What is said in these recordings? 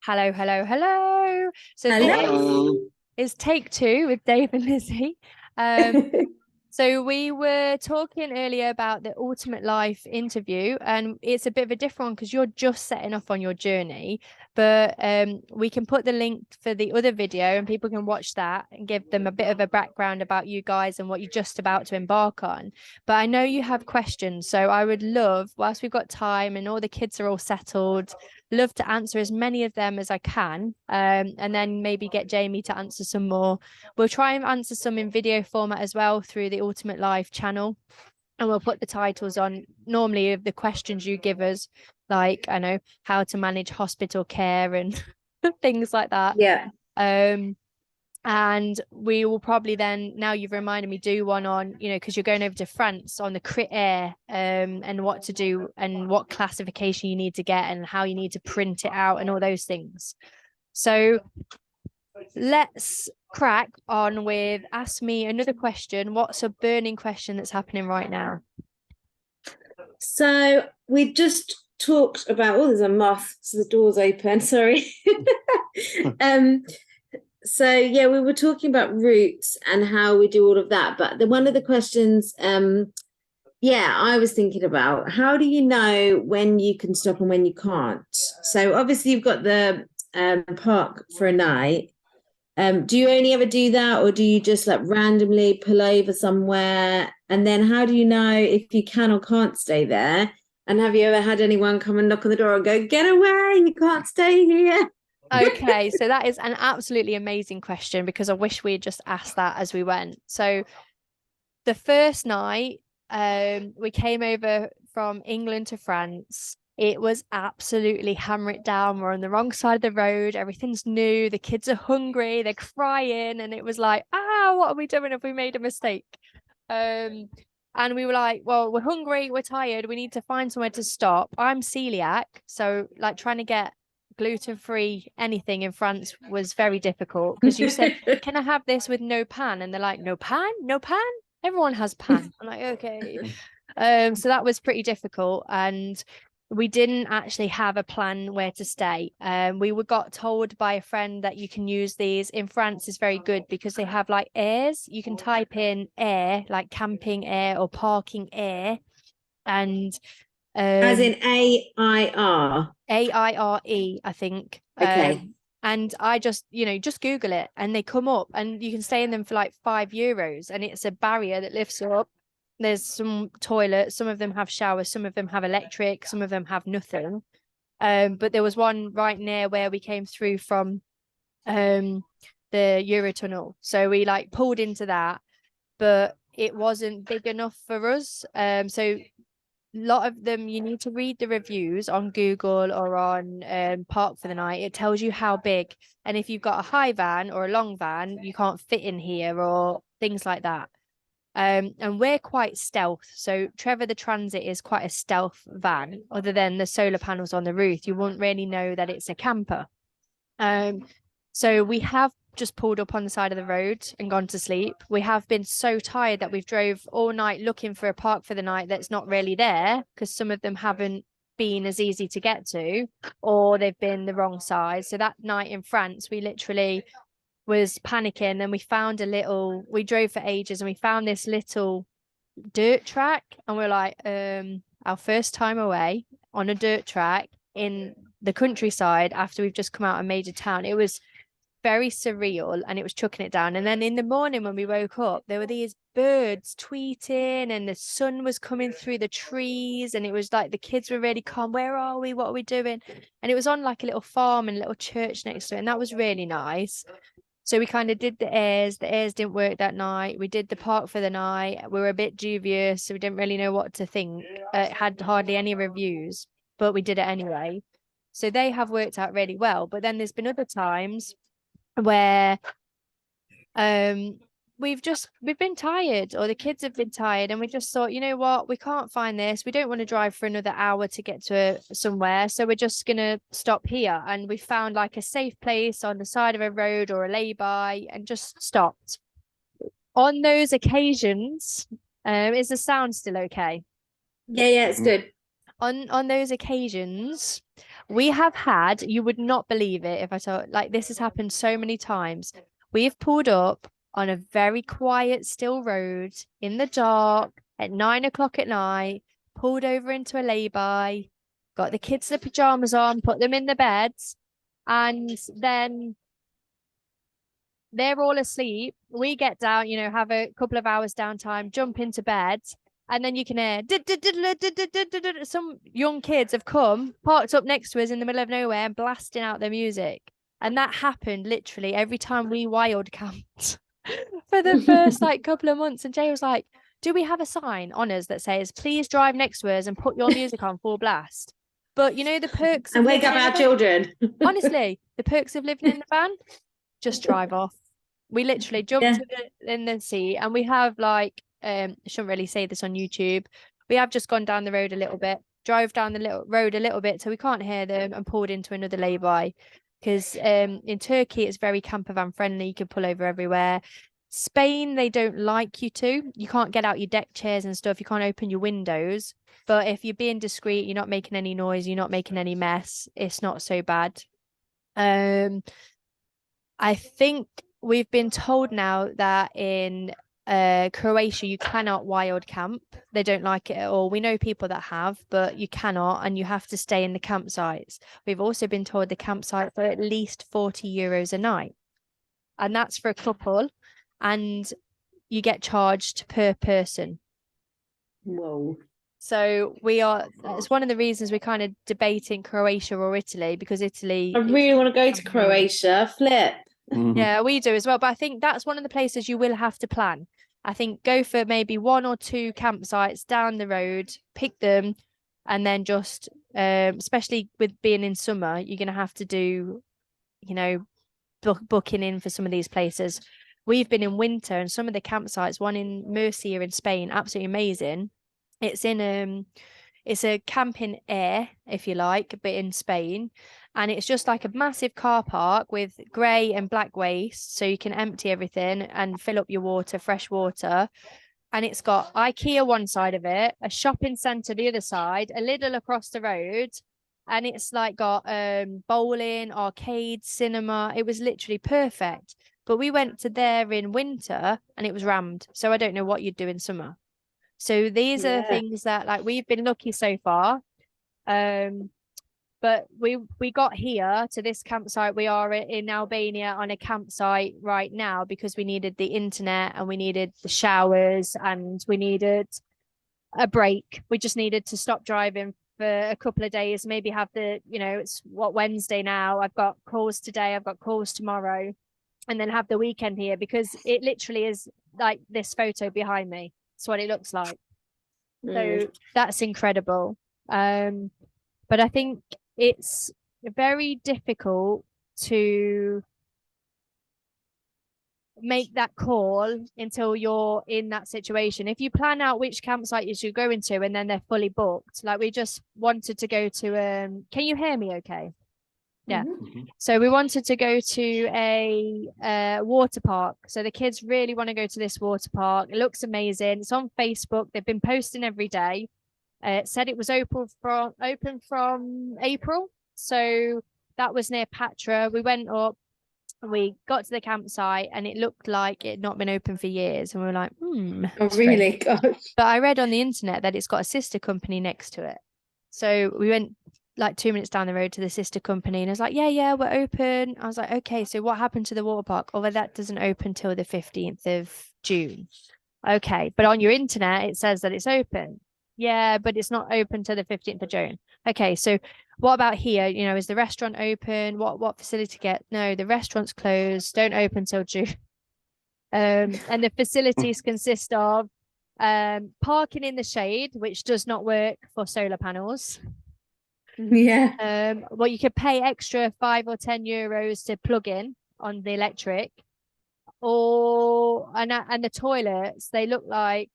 Hello, hello, hello. So Hello. this is take two with Dave and Lizzie. Um, so we were talking earlier about the Ultimate Life interview, and it's a bit of a different one because you're just setting off on your journey. But we can put the link for the other video and people can watch that and give them a bit of a background about you guys and what you're just about to embark on. But I know you have questions, so I would love, whilst we've got time and all the kids are all settled, love to answer as many of them as I can, and then maybe get Jamie to answer some more. We'll try and answer some in video format as well through the Ultimate Life channel, and we'll put the titles on normally of the questions you give us, like I know how to manage hospital care and things like that. Yeah. And we will probably then, now you've reminded me, do one on, because you're going over to France on the crit air, and what to do and what classification you need to get and how you need to print it out and all those things. So let's crack on with ask me another question. What's a burning question that's happening right now? So we just talked about, there's a moth, so the door's open, sorry. So yeah, we were talking about routes and how we do all of that. But one of the questions, I was thinking about, how do you know when you can stop and when you can't? So obviously you've got the park for a night. Do you only ever do that, or do you just like randomly pull over somewhere? And then how do you know if you can or can't stay there? And have you ever had anyone come and knock on the door and go, "Get away, you can't stay here"? Okay, so that is an absolutely amazing question because I wish we had just asked that as we went. So the first night, we came over from England to France. It was absolutely hammer it down. We're on the wrong side of the road. Everything's new. The kids are hungry. They're crying. And it was like, what are we doing if we made a mistake? And we were like, well, we're hungry. We're tired. We need to find somewhere to stop. I'm celiac. So like trying to get gluten-free anything in France was very difficult because you said, can I have this with no pan? And they're like, no pan? No pan? Everyone has pan. I'm like, okay. So that was pretty difficult, and we didn't actually have a plan where to stay. We got told by a friend that you can use these in France. Is very good because they have like airs. You can type in air, like camping air or parking air, and As in AIR. AIRE, I think. Okay. And I just Google it and they come up and you can stay in them for like €5 and it's a barrier that lifts up. There's some toilets, some of them have showers, some of them have electric, some of them have nothing. But there was one right near where we came through from the Eurotunnel. So we like pulled into that, but it wasn't big enough for us. So lot of them you need to read the reviews on Google or on Park for the Night. It tells you how big, and if you've got a high van or a long van you can't fit in here or things like that. And we're quite stealth, so Trevor the Transit is quite a stealth van. Other than the solar panels on the roof, you won't really know that it's a camper. So we have just pulled up on the side of the road and gone to sleep. We have been so tired that we've drove all night looking for a park for the night that's not really there because some of them haven't been as easy to get to, or they've been the wrong size. So that night in France, we literally was panicking, and we drove for ages and we found this little dirt track, and we're like, our first time away on a dirt track in the countryside after we've just come out of a major town. It was very surreal, and it was chucking it down. And then in the morning when we woke up, there were these birds tweeting and the sun was coming through the trees, and it was like the kids were really calm. Where are we? What are we doing? And it was on like a little farm and a little church next to it, and that was really nice. So we kind of did the airs. The airs didn't work that night. We did the park for the night. We were a bit dubious, so we didn't really know what to think. It had hardly any reviews, but we did it anyway. So they have worked out really well. But then there's been other times where we've been tired, or the kids have been tired, and we just thought, you know what, we can't find this. We don't want to drive for another hour to get to somewhere, so we're just gonna stop here. And we found like a safe place on the side of a road or a lay-by and just stopped. On those occasions, is the sound still okay? Yeah, it's good. On those occasions, We have had, you would not believe it if I told, like, this has happened so many times. We've pulled up on a very quiet, still road in the dark at 9 o'clock at night, pulled over into a lay-by, got the kids' the pajamas on, put them in the beds, and then they're all asleep. We get down, have a couple of hours downtime, jump into bed, and then you can hear some young kids have come, parked up next to us in the middle of nowhere and blasting out their music. And that happened literally every time we wild camped for the first like couple of months. And Jay was like, do we have a sign on us that says, please drive next to us and put your music on full blast? But the perks of And wake up living in our the van, children. honestly, the perks of living in the van, just drive off. We literally jumped in the sea, and we have like, I shouldn't really say this on YouTube. We have just gone down the road a little bit, drove down the road a little bit so we can't hear them, and pulled into another lay-by. Because in Turkey, it's very camper van friendly. You can pull over everywhere. Spain, they don't like you to. You can't get out your deck chairs and stuff. You can't open your windows. But if you're being discreet, you're not making any noise, you're not making any mess, it's not so bad. I think we've been told now that in Croatia, you cannot wild camp. They don't like it at all. We know people that have, but you cannot, and you have to stay in the campsites. We've also been told the campsites are at least €40 a night, and that's for a couple, and you get charged per person. Whoa. So it's one of the reasons we're kind of debating Croatia or Italy, because Italy. I really want to go to Croatia. Flip. Yeah, we do as well. But I think that's one of the places you will have to plan. I think go for maybe 1 or 2 campsites down the road, pick them, and then just, especially with being in summer, you're going to have to do, booking in for some of these places. We've been in winter, and some of the campsites, one in Murcia in Spain, absolutely amazing. It's a camping air, if you like, but in Spain. And it's just like a massive car park with grey and black waste. So you can empty everything and fill up your water, fresh water. And it's got IKEA one side of it, a shopping centre the other side, a Lidl across the road. And it's like got bowling, arcade, cinema. It was literally perfect. But we went to there in winter and it was rammed. So I don't know what you'd do in summer. So these are things that like we've been lucky so far. But we got here to this campsite. We are in Albania on a campsite right now because we needed the internet and we needed the showers and we needed a break. We just needed to stop driving for a couple of days, maybe have it's Wednesday now. I've got calls today, I've got calls tomorrow, and then have the weekend here, because it literally is like this photo behind me. It's what it looks like. So that's incredible. But I think it's very difficult to make that call until you're in that situation. If you plan out which campsite you should go into and then they're fully booked, like we just wanted to go to can you hear me okay? Yeah. So we wanted to go to a water park. So the kids really want to go to this water park. It looks amazing. It's on Facebook. They've been posting every day. It said it was open from April. So that was near Patra. We went up and we got to the campsite and it looked like it had not been open for years. And we were like, Oh, really? Gosh. But I read on the internet that it's got a sister company next to it. So we went like 2 minutes down the road to the sister company and I was like, yeah, we're open. I was like, okay, so what happened to the water park? Although that doesn't open till the 15th of June. Okay, but on your internet, it says that it's open. Yeah, but it's not open till the 15th of June. Okay, so what about here? Is the restaurant open? What facility get? No, the restaurant's closed. Don't open till June. And the facilities consist of parking in the shade, which does not work for solar panels. Yeah. Well, you could pay extra €5 or €10 to plug in on the electric, and the toilets. They look like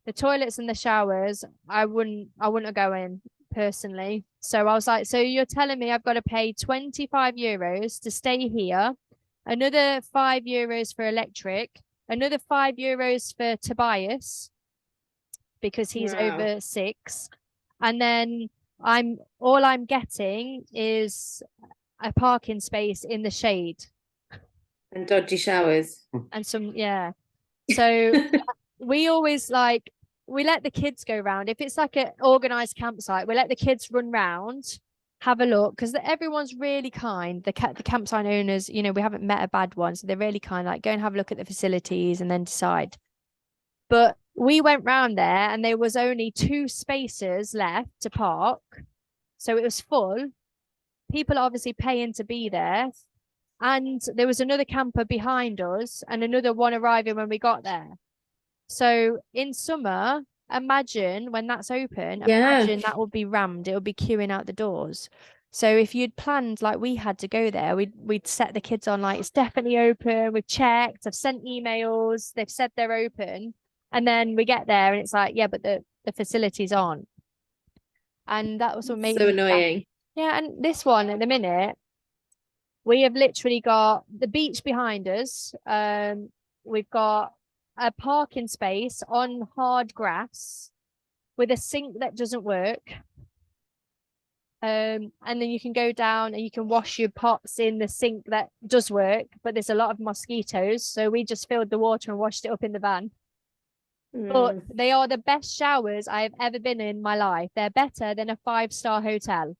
the toilets and the showers. I wouldn't go in personally. So I was like, so you're telling me I've got to pay €25 to stay here, another €5 for electric, another €5 for Tobias because he's over 6, and then all I'm getting is a parking space in the shade And dodgy showers. and some, yeah. So we always like, we let the kids go round. If it's like an organized campsite, we let the kids run round, have a look, because everyone's really kind. The campsite owners, you know, we haven't met a bad one, so they're really kind. Like, go and have a look at the facilities and then decide. But we went round there, and there was only 2 spaces left to park, so it was full. People are obviously paying to be there, and there was another camper behind us, and another one arriving when we got there. So in summer, imagine when that's open, imagine that will be rammed. It will be queuing out the doors. So if you'd planned like we had to go there, we'd set the kids on like it's definitely open. We've checked. I've sent emails. They've said they're open, and then we get there and it's like, yeah, but the facilities aren't. And that was what made So me annoying. Yeah, and this one at the minute, we have literally got the beach behind us. We've got a parking space on hard grass with a sink that doesn't work. And then you can go down and you can wash your pots in the sink that does work, but there's a lot of mosquitoes. So we just filled the water and washed it up in the van. But they are the best showers I have ever been in my life. They're better than a 5-star hotel.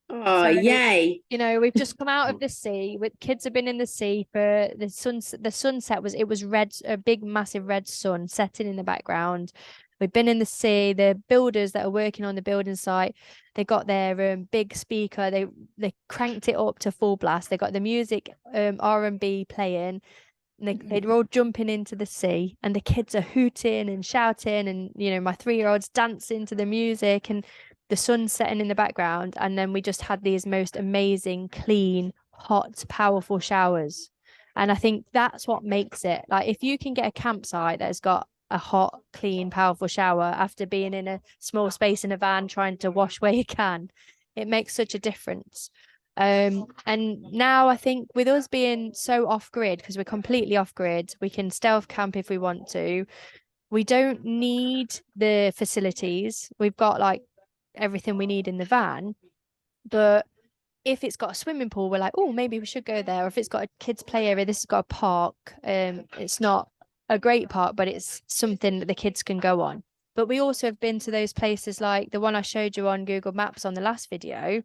Oh, So, yay. you know, we've just come out of the sea. With kids have been in the sea for the sunset was red, a big massive red sun setting in the background. We've been in the sea. The builders that are working on the building site, they got their big speaker. They cranked it up to full blast. They got the music R&B playing. And they're all jumping into the sea, and the kids are hooting and shouting, and you know, my 3-year-old's dancing to the music, and the sun setting in the background. And then we just had these most amazing, clean, hot, powerful showers. And I think that's what makes it. Like, if you can get a campsite that's got a hot, clean, powerful shower after being in a small space in a van trying to wash where you can, it makes such a difference. And now I think with us being so off grid, because we're completely off grid, we can stealth camp if we want to. We don't need the facilities. We've got like everything we need in the van. But if it's got a swimming pool, we're like, oh, maybe we should go there. Or if it's got a kids play area, this has got a park. It's not a great park, but it's something that the kids can go on. But we also have been to those places like the one I showed you on Google Maps on the last video.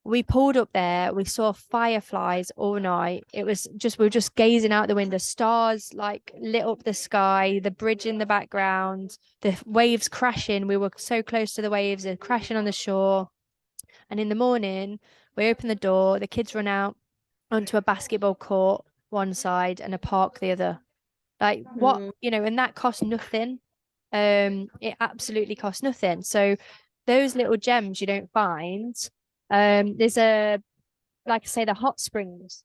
We pulled up there, we saw fireflies all night. It was just, we were just gazing out the window, stars like lit up the sky, the bridge in the background, the waves crashing. We were so close to the waves, they're crashing on the shore. And in the morning, we open the door, the kids run out onto a basketball court one side and a park the other. Like, what, you know, and that costs nothing. It absolutely costs nothing. So those little gems you don't find. There's like I say, the hot springs.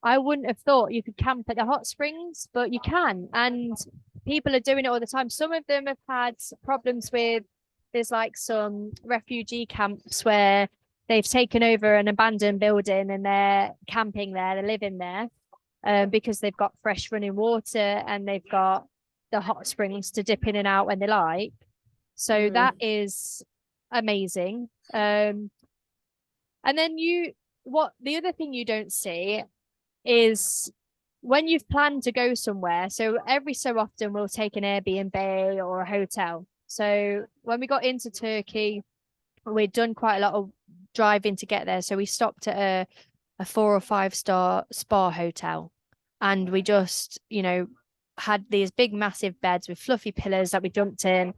I wouldn't have thought you could camp at the hot springs, but you can, and people are doing it all the time. Some of them have had problems with, there's like some refugee camps where they've taken over an abandoned building and they're camping there, they're living there, because they've got fresh running water and they've got the hot springs to dip in and out when they like. So that is amazing. And then the other thing you don't see is when you've planned to go somewhere. So every so often we'll take an Airbnb or a hotel. So when we got into Turkey, we'd done quite a lot of driving to get there. So we stopped at a 4 or 5-star spa hotel, and we just, you know, had these big massive beds with fluffy pillows that we jumped in,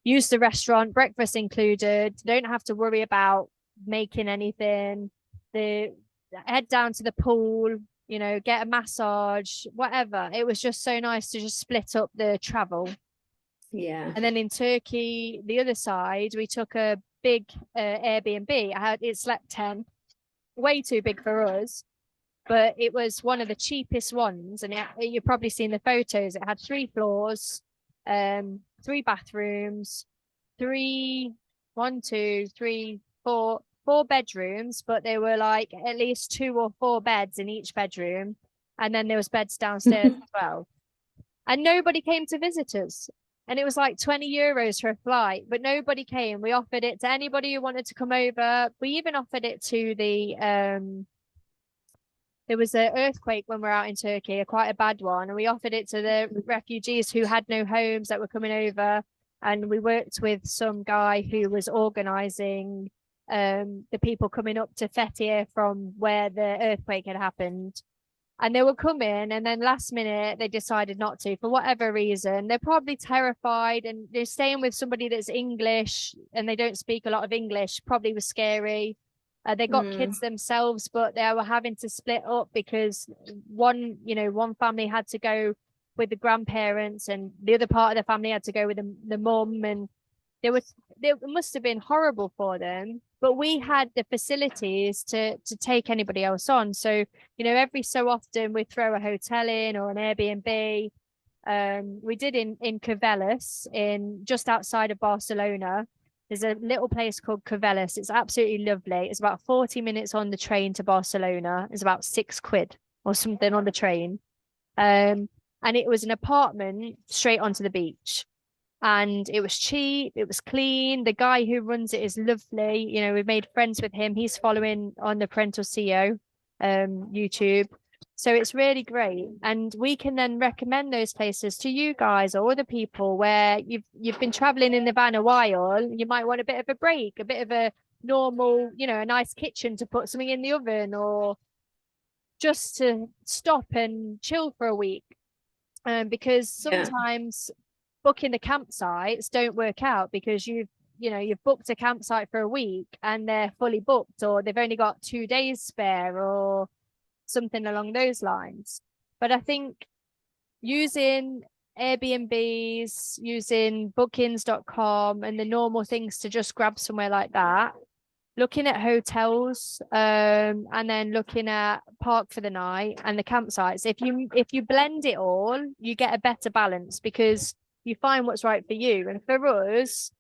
used the restaurant, breakfast included, don't have to worry about making anything, head down to the pool, you know, get a massage, whatever. It was just so nice to just split up the travel. Yeah. And then in Turkey, the other side, we took a big Airbnb. It slept 10, way too big for us, but it was one of the cheapest ones. And you've probably seen the photos. It had 3 floors, 3 bathrooms, 4 bedrooms, but they were like at least 2 or 4 beds in each bedroom, and then there was beds downstairs as well. And nobody came to visit us. and it was like 20 euros for a flight, but nobody came. We offered it to anybody who wanted to come over. We even offered it to the there was an earthquake when we were out in Turkey, quite a bad one, and we offered it to the refugees who had no homes that were coming over. And we worked with some guy who was organising the people coming up to Fethiye from where the earthquake had happened. And they were coming, and then last minute they decided not to for whatever reason. They're probably terrified, and they're staying with somebody that's English and they don't speak a lot of English. Probably was scary. They got kids themselves, but they were having to split up because one family had to go with the grandparents, and the other part of the family had to go with the mum, and it must have been horrible for them. But we had the facilities to take anybody else on. So, every so often we throw a hotel in or an Airbnb. We did in Covelis, in just outside of Barcelona. There's a little place called Covelis. It's absolutely lovely. It's about 40 minutes on the train to Barcelona. It's about £6 or something on the train. And it was an apartment straight onto the beach. And it was cheap, it was clean. The guy who runs it is lovely. We've made friends with him. He's following on the Parental CEO YouTube. So it's really great. And we can then recommend those places to you guys or other people where you've been traveling in the van a while. You might want a bit of a break, a bit of a normal, a nice kitchen to put something in the oven, or just to stop and chill for a week. Because sometimes booking the campsites don't work out because you've booked a campsite for a week and they're fully booked, or they've only got 2 days spare, or something along those lines. But I think using Airbnbs, using bookings.com and the normal things to just grab somewhere like that, looking at hotels, and then looking at park for the night and the campsites. If you blend it all, you get a better balance because you find what's right for you. And for us,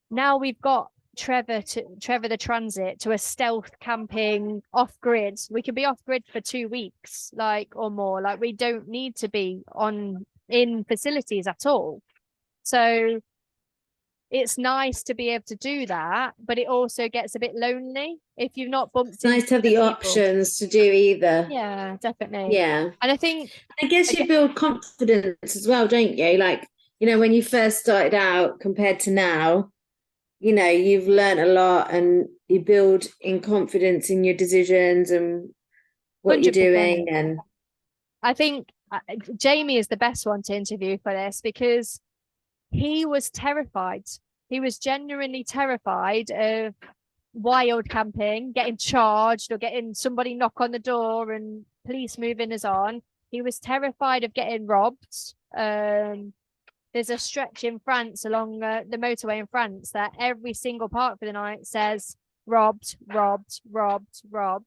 now we've got Trevor the Transit to a stealth camping off grid. We can be off grid for 2 weeks, or more. We don't need to be in facilities at all. So it's nice to be able to do that, but it also gets a bit lonely if you've not bumped into nice to have the options to do either. Yeah, definitely. Yeah. And I guess you build confidence as well, don't you? When you first started out compared to now, you've learned a lot and you build in confidence in your decisions and what 100%. You're doing. And I think Jamie is the best one to interview for this because he was terrified. He was genuinely terrified of wild camping, getting charged or getting somebody knock on the door and police moving us on. He was terrified of getting robbed. There's a stretch in France along the motorway in France that every single park for the night says robbed, robbed, robbed, robbed.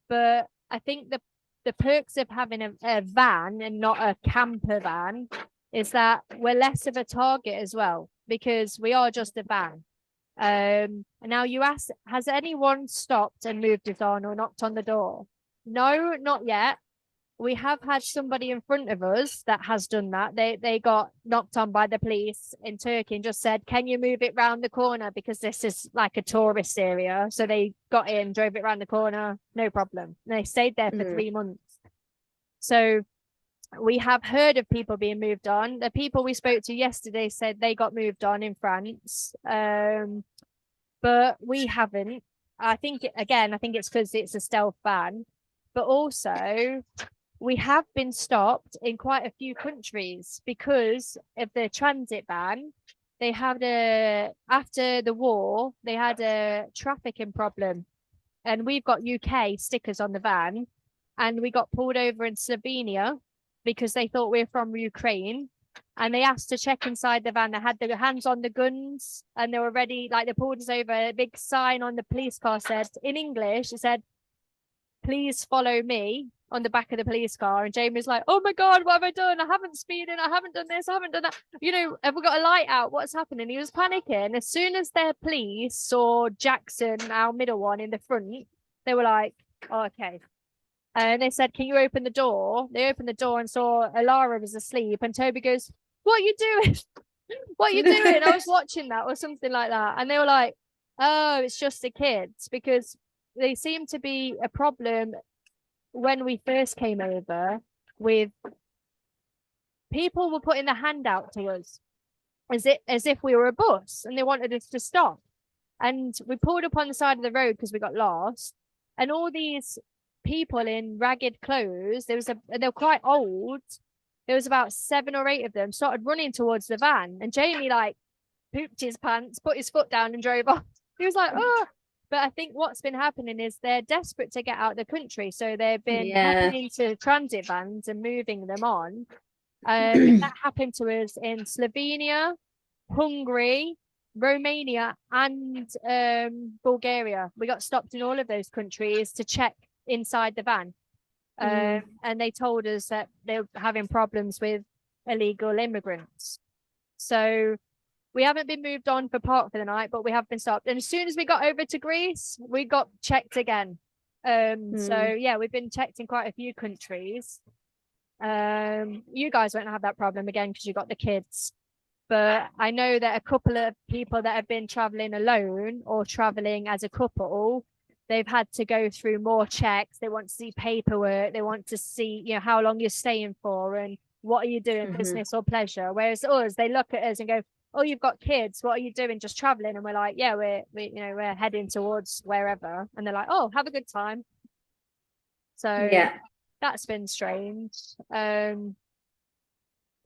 But I think the perks of having a van and not a camper van is that we're less of a target as well because we are just a van. And now you ask, has anyone stopped and moved us on or knocked on the door? No, not yet. We have had somebody in front of us that has done that. They got knocked on by the police in Turkey and just said, can you move it round the corner? Because this is like a tourist area. So they got in, drove it round the corner, no problem. And they stayed there for 3 months. So we have heard of people being moved on. The people we spoke to yesterday said they got moved on in France. But we haven't. I think it's because it's a stealth ban. But also, we have been stopped in quite a few countries because of the transit ban. They had after the war, they had a trafficking problem. And we've got UK stickers on the van. And we got pulled over in Slovenia because they thought we were from Ukraine. And they asked to check inside the van. They had their hands on the guns and they were ready. They pulled us over. A big sign on the police car said, in English, it said, please follow me, on the back of the police car. And Jamie was like, oh my God, what have I done? I haven't speeded. I haven't done this. I haven't done that. Have we got a light out? What's happening? He was panicking. As soon as their police saw Jackson, our middle one, in the front, they were like, oh, okay. And they said, can you open the door? They opened the door and saw Alara was asleep. And Toby goes, what are you doing? what are you doing? I was watching that or something like that. And they were like, oh, it's just the kids, because they seem to be a problem when we first came over with people were putting their hand out to us as if we were a bus and they wanted us to stop. And we pulled up on the side of the road because we got lost. And all these people in ragged clothes, they were quite old. There was about 7 or 8 of them, started running towards the van. And Jamie like pooped his pants, put his foot down and drove off. He was like, oh. But I think what's been happening is they're desperate to get out of the country. So they've been hopping into transit vans and moving them on. And that happened to us in Slovenia, Hungary, Romania, and Bulgaria. We got stopped in all of those countries to check inside the van. And they told us that they were having problems with illegal immigrants. So we haven't been moved on for park for the night, but we have been stopped. And as soon as we got over to Greece, we got checked again. So yeah, we've been checked in quite a few countries. You guys won't have that problem again because you got the kids. But I know that a couple of people that have been traveling alone or traveling as a couple, they've had to go through more checks. They want to see paperwork. They want to see, how long you're staying for and what are you doing, business or pleasure. Whereas us, they look at us and go, oh, you've got kids. What are you doing? Just traveling? And we're like, yeah, we're heading towards wherever. And they're like, oh, have a good time. So yeah, that's been strange.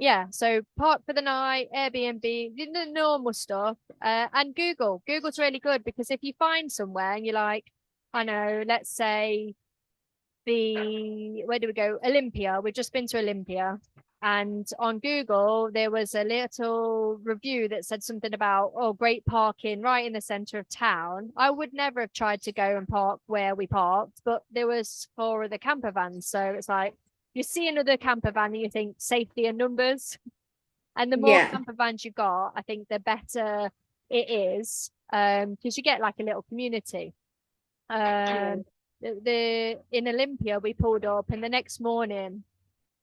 Yeah, so park for the night, Airbnb, the normal stuff, and Google. Google's really good because if you find somewhere and you're like, I know, let's say where do we go? Olympia. We've just been to Olympia. And on Google, there was a little review that said something about, oh, great parking right in the center of town. I would never have tried to go and park where we parked, but there was 4 of the camper vans. So it's like, you see another camper van and you think safety and numbers. And the more camper vans you got, I think the better it is, because you get like a little community. In Olympia, we pulled up and the next morning,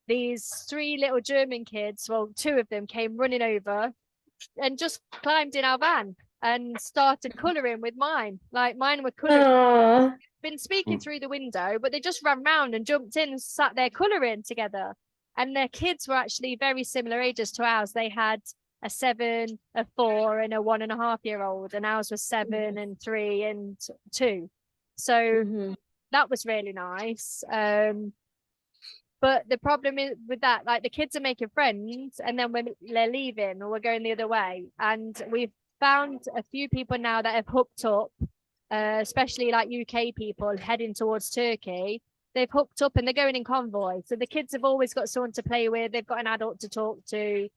these 3 little German kids, well, 2 of them came running over and just climbed in our van and started colouring with mine. Like mine were colouring. Been speaking through the window, but they just ran round and jumped in and sat there colouring together. And their kids were actually very similar ages to ours. They had a 7, a 4, and a 1.5-year-old, and ours was 7 and 3 and 2. So that was really nice. But the problem is with that, like the kids are making friends and then when they're leaving or we're going the other way. And we've found a few people now that have hooked up, especially like UK people heading towards Turkey. They've hooked up and they're going in convoy. So the kids have always got someone to play with. They've got an adult to talk to,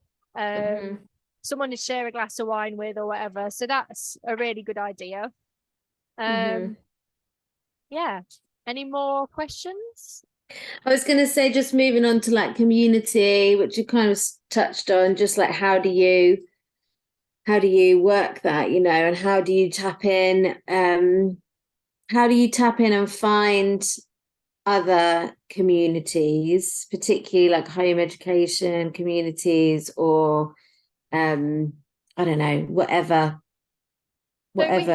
someone to share a glass of wine with or whatever. So that's a really good idea. Yeah. Any more questions? I was going to say, just moving on to like community, which you kind of touched on, just like how do you work that, and how do you tap in? How do you tap in and find other communities, particularly like home education communities or I don't know, whatever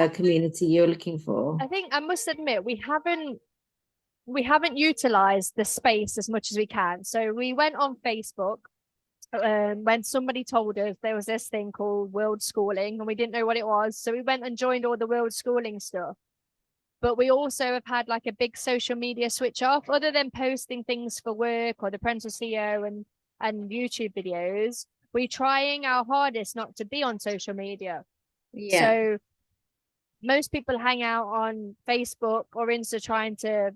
community you're looking for? I think I must admit we haven't utilized the space as much as we can. So we went on Facebook when somebody told us there was this thing called World Schooling and we didn't know what it was. So we went and joined all the World Schooling stuff. But we also have had like a big social media switch off, other than posting things for work or the Apprentice CEO and YouTube videos. We're trying our hardest not to be on social media. Yeah. So most people hang out on Facebook or Insta trying to,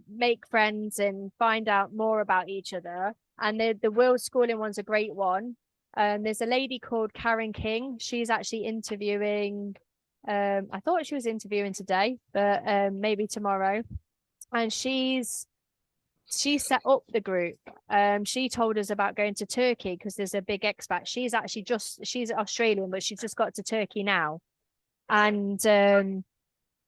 make friends and find out more about each other. And the World Schooling one's a great one. There's a lady called Karen King. She's actually interviewing. I thought she was interviewing today, but maybe tomorrow. And she set up the group. She told us about going to Turkey because there's a big expat. She's Australian, but she's just got to Turkey now. And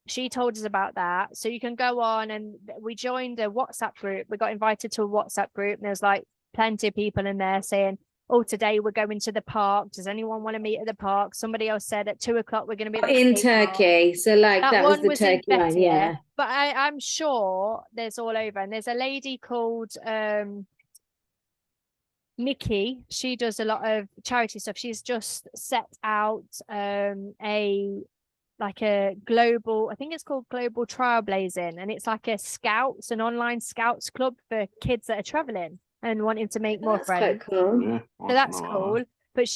she told us about that. So you can go on, and we joined a WhatsApp group. We got invited to a WhatsApp group and there's like plenty of people in there saying, oh, today we're going to the park. Does anyone want to meet at the park? Somebody else said at 2 o'clock we're going to be at the In skate park. Turkey. So like that was one the was in Turkey one, yeah. Fethiye, but I'm sure there's all over. And there's a lady called Nikki. She does a lot of charity stuff. She's just set out a global, I think it's called Global Trailblazing, and it's like an online scouts club for kids that are traveling and wanting to make more friends. Quite cool. Yeah, So that's cool. But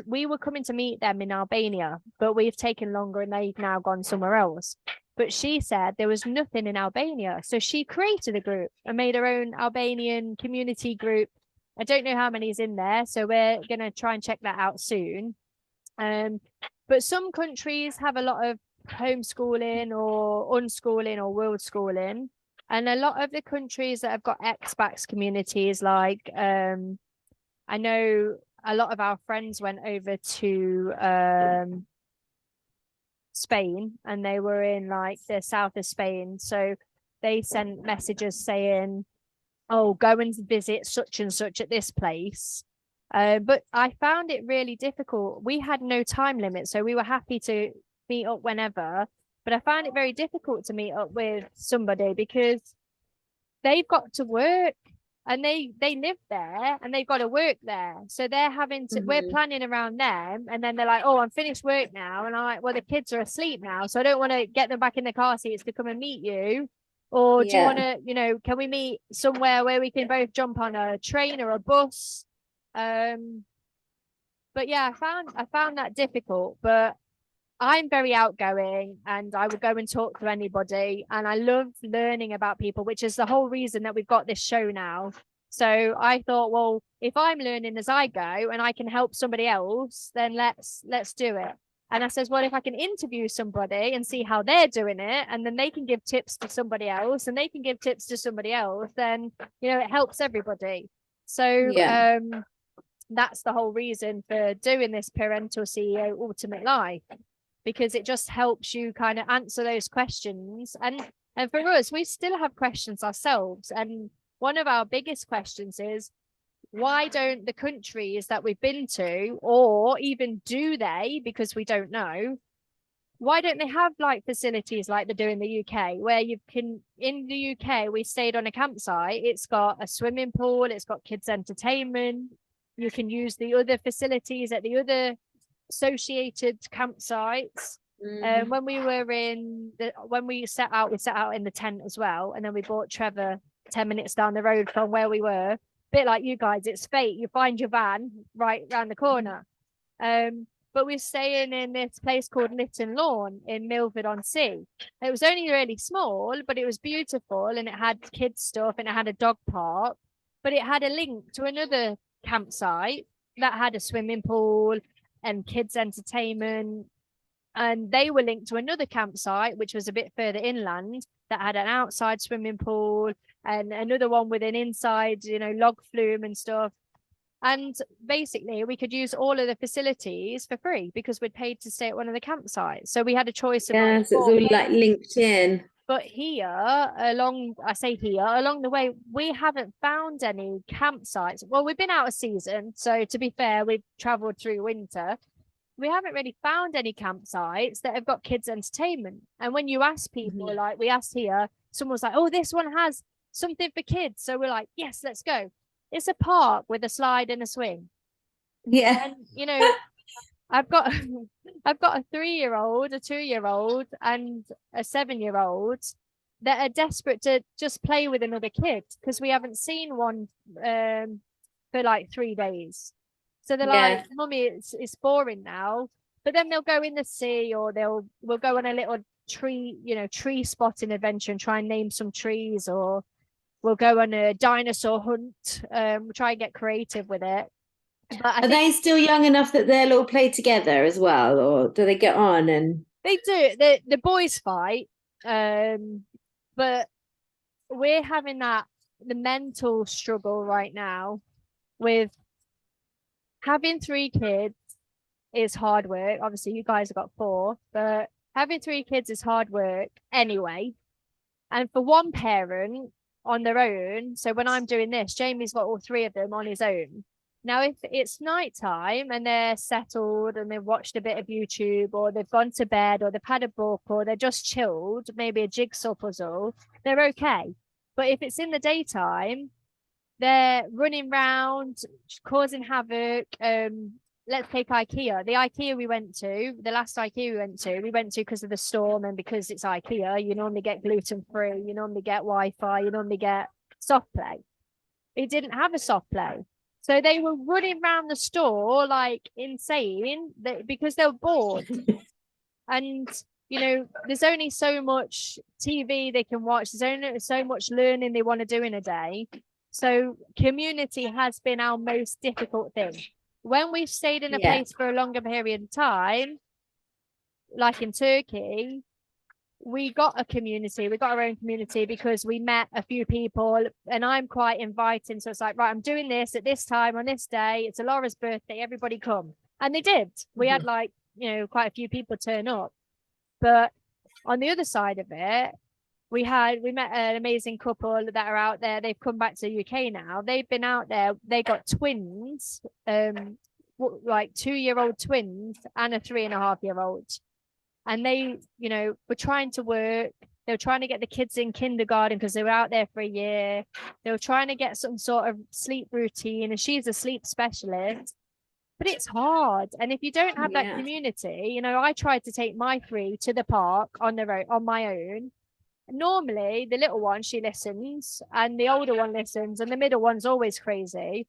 we were coming to meet them in Albania, but we've taken longer and they've now gone somewhere else. But she said there was nothing in Albania. So she created a group and made her own Albanian community group. I don't know how many's in there, so we're going to try and check that out soon. But some countries have a lot of homeschooling or unschooling or world schooling. And a lot of the countries that have got expats communities, like I know a lot of our friends went over to Spain, and they were in like the south of Spain. So they sent messages saying, oh, go and visit such and such at this place. But I found it really difficult. We had no time limit, so we were happy to meet up whenever. But I found it very difficult to meet up with somebody because they've got to work and they live there and they've got to work there. So they're having to, we're planning around them, and then they're like, oh, I'm finished work now. And I'm like, well, the kids are asleep now, so I don't want to get them back in the car seats to come and meet you. Or do you want to, can we meet somewhere where we can both jump on a train or a bus? But yeah, I found that difficult, but I'm very outgoing and I would go and talk to anybody, and I love learning about people, which is the whole reason that we've got this show now. So I thought, well, if I'm learning as I go and I can help somebody else, then let's do it. And I says, well, if I can interview somebody and see how they're doing it, and then they can give tips to somebody else and they can give tips to somebody else, then, it helps everybody. So that's the whole reason for doing this Parental CEO Ultimate Life, because it just helps you kind of answer those questions. And for us, we still have questions ourselves. And one of our biggest questions is, why don't the countries that we've been to, or even do they, because we don't know, why don't they have like facilities like they do in the UK, where you can, in the UK, we stayed on a campsite, it's got a swimming pool, it's got kids entertainment, you can use the other facilities at the other associated campsites. When we set out in the tent as well, and then we bought Trevor 10 minutes down the road from where we were. Bit like you guys, it's fate. You find your van right around the corner. But we're staying in this place called Lytton Lawn in Milford-on-Sea. It was only really small, but it was beautiful, and it had kids stuff, and it had a dog park, but it had a link to another campsite that had a swimming pool and kids entertainment, and they were linked to another campsite which was a bit further inland that had an outside swimming pool and another one with an inside log flume and stuff. And basically we could use all of the facilities for free because we'd paid to stay at one of the campsites. So we had a choice of so it's all like linked in. But along the way, we haven't found any campsites. Well, we've been out of season, so to be fair, we've traveled through winter. We haven't really found any campsites that have got kids entertainment. And when you ask people, like we asked here, someone's like, oh, this one has something for kids. So we're like, yes, let's go. It's a park with a slide and a swing. Yeah. And, I've got a 3-year-old, a 2-year-old, and a 7-year-old that are desperate to just play with another kid because we haven't seen one for like 3 days. So they're like, Mummy, it's boring now. But then they'll go in the sea, or we'll go on a little tree spotting adventure and try and name some trees, or we'll go on a dinosaur hunt. We'll try and get creative with it. But are they still young enough that they'll all play together as well, or do they get on? And they do. The boys fight, but we're having the mental struggle right now with having 3 kids is hard work. Obviously, you guys have got 4, but having 3 kids is hard work anyway. And for one parent on their own, so when I'm doing this, Jamie's got all 3 of them on his own. Now, if it's nighttime and they're settled and they've watched a bit of YouTube, or they've gone to bed, or they've had a book, or they're just chilled, maybe a jigsaw puzzle, they're okay. But if it's in the daytime, they're running around, causing havoc. Let's take IKEA. The IKEA we went to, the last IKEA we went to because of the storm and because it's IKEA. You normally get gluten free, you normally get Wi-Fi, you normally get soft play. It didn't have a soft play. So they were running around the store like insane because they were bored. And, you know, there's only so much TV they can watch. There's only so much learning they want to do in a day. So community has been our most difficult thing. When we've stayed in a place for a longer period of time, like in Turkey, we got a community, we got our own community because we met a few people, and I'm quite inviting. So it's like, right, I'm doing this at this time on this day. It's Laura's birthday. Everybody come. And they did. We had like, you know, quite a few people turn up. But on the other side of it, we met an amazing couple that are out there. They've come back to the UK now. They've been out there. They got twins, like 2-year-old twins and a 3.5-year-old. And they, you know, were trying to work. They were trying to get the kids in kindergarten because they were out there for a year. They were trying to get some sort of sleep routine, and she's a sleep specialist. But it's hard. And if you don't have that community, you know, I tried to take my 3 to the park on the road on my own. Normally, the little one, she listens, and the older one listens, and the middle one's always crazy.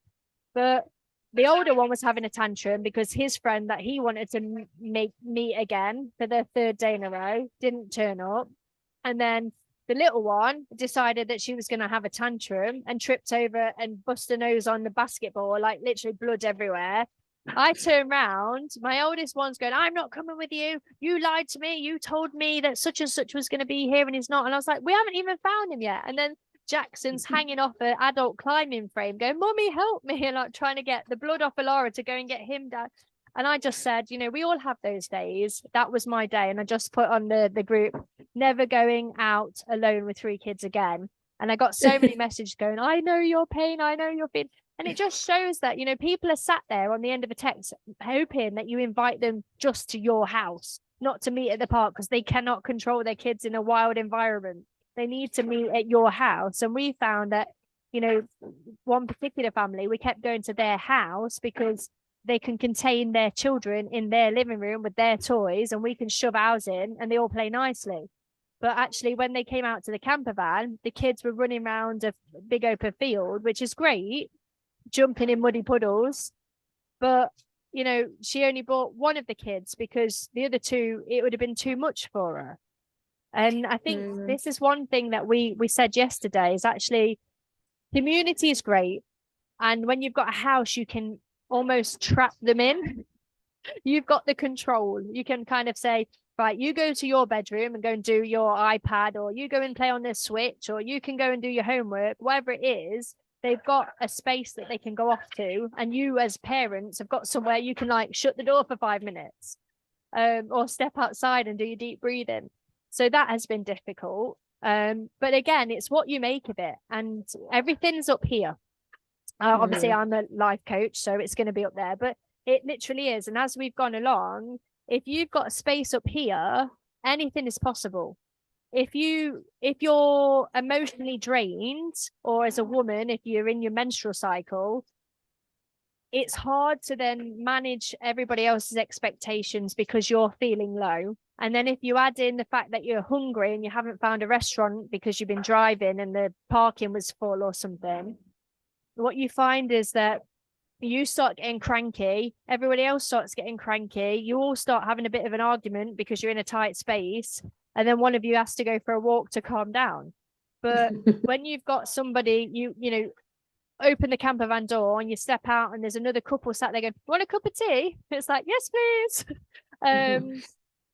But the older one was having a tantrum because his friend that he wanted to meet again for the 3rd day in a row didn't turn up. And then the little one decided that she was going to have a tantrum and tripped over and bust her nose on the basketball, like literally blood everywhere. I turn around, my oldest one's going, I'm not coming with you. You lied to me. You told me that such and such was going to be here and he's not. And I was like, we haven't even found him yet. And then Jackson's hanging off an adult climbing frame going, Mommy, help me. And like trying to get the blood off of Laura to go and get him down. And I just said, you know, we all have those days. That was my day. And I just put on the group, never going out alone with 3 kids again. And I got so many messages going, I know your pain. I know your pain. And it just shows that, you know, people are sat there on the end of a text hoping that you invite them just to your house, not to meet at the park, because they cannot control their kids in a wild environment. They need to meet at your house. And we found that, you know, one particular family, we kept going to their house because they can contain their children in their living room with their toys, and we can shove ours in and they all play nicely. But actually, when they came out to the camper van, the kids were running around a big open field, which is great, jumping in muddy puddles. But, you know, she only brought one of the kids because the other 2, it would have been too much for her. And I think this is one thing that we said yesterday is actually community is great. And when you've got a house, you can almost trap them in. You've got the control. You can kind of say, right, you go to your bedroom and go and do your iPad, or you go and play on the Switch, or you can go and do your homework, whatever it is. They've got a space that they can go off to. And you as parents have got somewhere you can like shut the door for 5 minutes, or step outside and do your deep breathing. So that has been difficult. But again, it's what you make of it. And everything's up here. Obviously, I'm a life coach, so it's going to be up there. But it literally is. And as we've gone along, if you've got a space up here, anything is possible. If you're emotionally drained, or as a woman, if you're in your menstrual cycle, it's hard to then manage everybody else's expectations because you're feeling low. And then if you add in the fact that you're hungry and you haven't found a restaurant because you've been driving and the parking was full or something, what you find is that you start getting cranky, everybody else starts getting cranky, you all start having a bit of an argument because you're in a tight space, and then one of you has to go for a walk to calm down. But when you've got somebody, you know, open the camper van door and you step out and there's another couple sat there going, want a cup of tea? It's like, yes, please.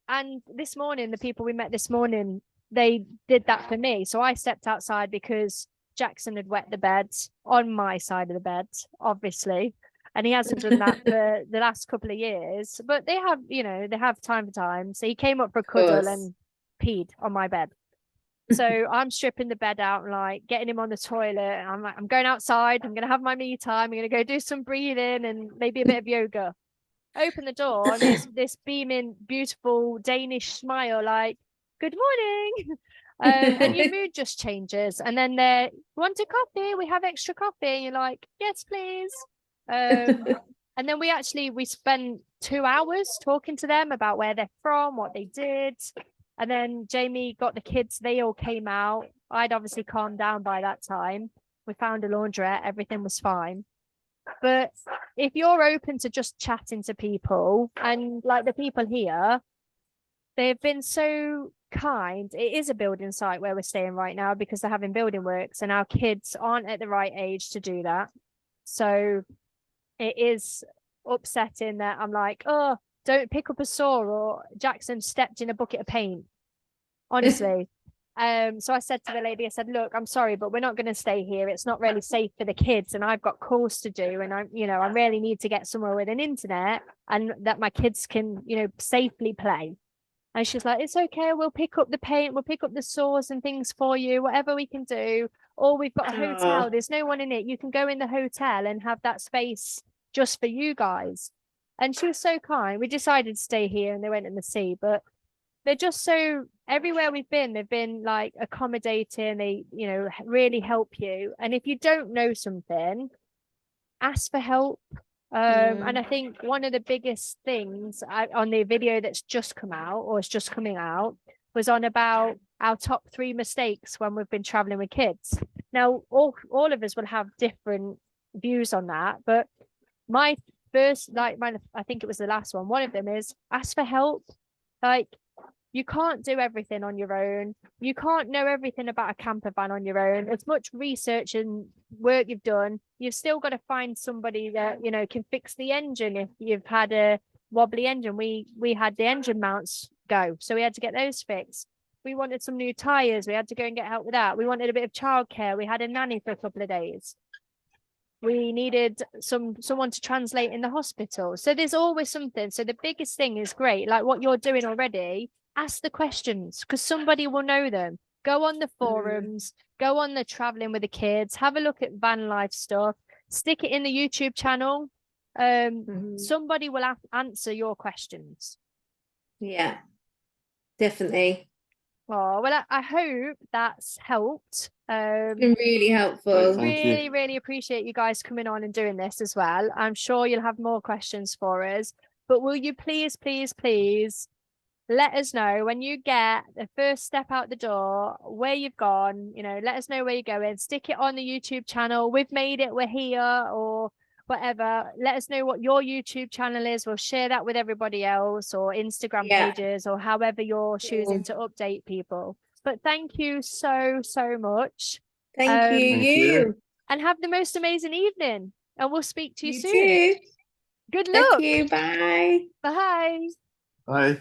And this morning, the people we met this morning, they did that for me. So I stepped outside because Jackson had wet the bed on my side of the bed, obviously. And he hasn't done that for the last couple of years. But they have, you know, they have time for time. So he came up for a cuddle and peed on my bed. So I'm stripping the bed out and like getting him on the toilet. And I'm like, I'm going outside. I'm going to have my me time. I'm going to go do some breathing and maybe a bit of yoga. Open the door and there's this beaming, beautiful Danish smile, like, good morning. And your mood just changes. And then they want a coffee? We have extra coffee. And you're like, yes, please. And then we spent 2 hours talking to them about where they're from, what they did. And then Jamie got the kids, they all came out. I'd obviously calmed down by that time. We found a laundrette, everything was fine. But if you're open to just chatting to people, and like the people here, they've been so kind. It is a building site where we're staying right now because they're having building works and our kids aren't at the right age to do that. So it is upsetting that I'm like, oh, don't pick up a saw, or Jackson stepped in a bucket of paint. Honestly. So I said to the lady, I said, look, I'm sorry, but we're not going to stay here. It's not really safe for the kids, and I've got calls to do, and I really need to get somewhere with an internet and that my kids can, safely play. And she's like, it's okay, we'll pick up the paint, we'll pick up the saws and things for you, whatever we can do. Or we've got a hotel, there's no one in it. You can go in the hotel and have that space just for you guys. And she was so kind. We decided to stay here and they went in the sea, but they're just so, everywhere we've been, they've been like accommodating. They, really help you. And if you don't know something, ask for help. And I think one of the biggest things on the video that's just come out, or it's just coming out, was on about our top 3 mistakes when we've been traveling with kids. Now, all of us will have different views on that, but my first, I think it was the last one of them is ask for help. Like, you can't do everything on your own. You can't know everything about a camper van on your own. As much research and work you've done, you've still got to find somebody that, can fix the engine if you've had a wobbly engine. We had the engine mounts go, so we had to get those fixed. We wanted some new tires. We had to go and get help with that. We wanted a bit of childcare. We had a nanny for a couple of days. We needed someone to translate in the hospital. So there's always something. So the biggest thing is great, like what you're doing already. Ask the questions because somebody will know them. Go on the forums, go on the traveling with the kids, have a look at van life stuff, stick it in the YouTube channel. Somebody will answer your questions. Yeah, definitely. Oh, well, I hope that's helped. It's been really helpful. Really, really appreciate you guys coming on and doing this as well. I'm sure you'll have more questions for us, but will you please, please, please let us know when you get the first step out the door, where you've gone, let us know where you're going. Stick it on the YouTube channel. We've made it, we're here, or whatever. Let us know what your YouTube channel is. We'll share that with everybody else, or Instagram pages, or however you're choosing to update people. But thank you so, so much. Thank you. And have the most amazing evening. And we'll speak to you soon. Too. Good luck. Thank you. Bye. Bye. Bye.